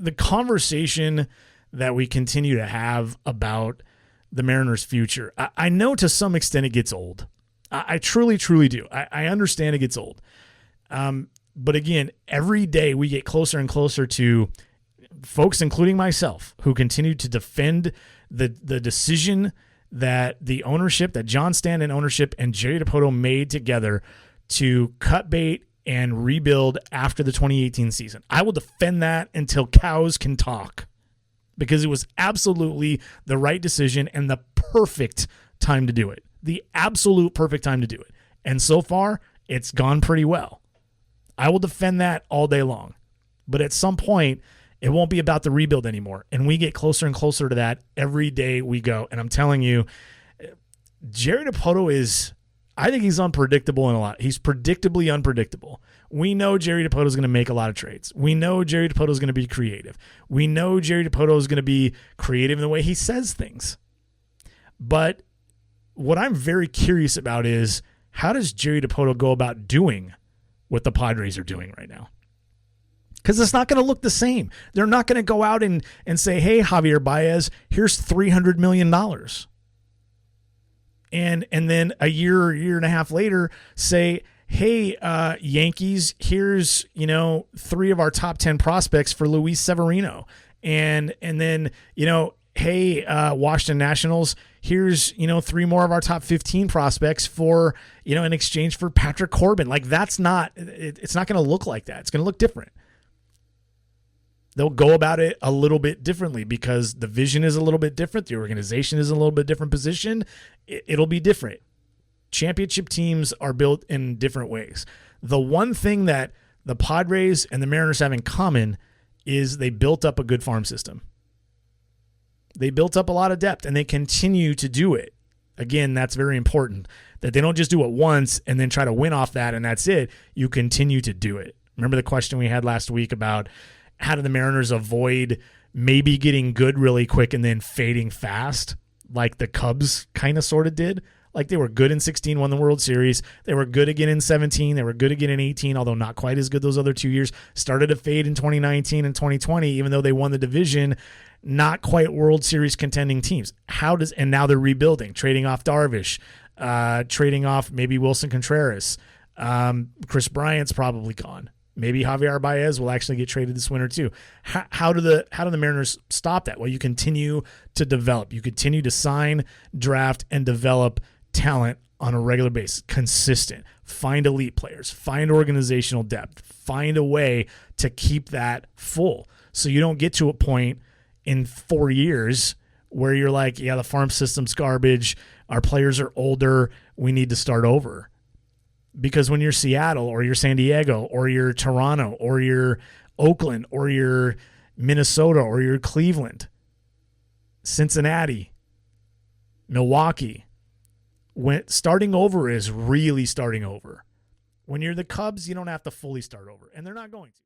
the conversation that we continue to have about the Mariners' future, I know to some extent it gets old. I truly, truly do. I understand it gets old. But again, every day we get closer and closer to folks, including myself, who continue to defend the decision that the ownership, that John Stanton ownership and Jerry Dipoto made together to cut bait and rebuild after the 2018 season. I will defend that until cows can talk, because it was absolutely the right decision and the perfect time to do it. The absolute perfect time to do it. And so far, it's gone pretty well. I will defend that all day long. But at some point, it won't be about the rebuild anymore. And we get closer and closer to that every day we go. And I'm telling you, Jerry Dipoto is, I think he's unpredictable in a lot. He's predictably unpredictable. We know Jerry Dipoto is going to make a lot of trades. We know Jerry Dipoto is going to be creative. We know Jerry Dipoto is going to be creative in the way he says things. But what I'm very curious about is, how does Jerry Dipoto go about doing what the Padres are doing right now? Because it's not going to look the same. They're not going to go out and say, hey, Javier Baez, here's $300 million. And then a year and a half later say, hey, Yankees, here's, 3 of our top 10 prospects for Luis Severino. And then, hey, Washington Nationals, here's, 3 more of our top 15 prospects for, in exchange for Patrick Corbin. Like, it's not going to look like that. It's going to look different. They'll go about it a little bit differently because the vision is a little bit different. The organization is in a little bit different position. It'll be different. Championship teams are built in different ways. The one thing that the Padres and the Mariners have in common is they built up a good farm system. They built up a lot of depth, and they continue to do it. Again, that's very important, that they don't just do it once and then try to win off that and that's it. You continue to do it. Remember the question we had last week about how do the Mariners avoid maybe getting good really quick and then fading fast, like the Cubs kind of sort of did? Like, they were good in 16, won the World Series. They were good again in 17. They were good again in 18, although not quite as good those other 2 years. Started to fade in 2019 and 2020, even though they won the division. Not quite World Series contending teams. And now they're rebuilding, trading off Darvish, trading off maybe Wilson Contreras. Chris Bryant's probably gone. Maybe Javier Baez will actually get traded this winter too. How do the Mariners stop that? Well, you continue to develop. You continue to sign, draft, and develop talent on a regular basis. Consistent. Find elite players. Find organizational depth. Find a way to keep that full, so you don't get to a point in 4 years where you're like, yeah, the farm system's garbage. Our players are older. We need to start over. Because when you're Seattle or you're San Diego or you're Toronto or you're Oakland or you're Minnesota or you're Cleveland, Cincinnati, Milwaukee, starting over is really starting over. When you're the Cubs, you don't have to fully start over, and they're not going to.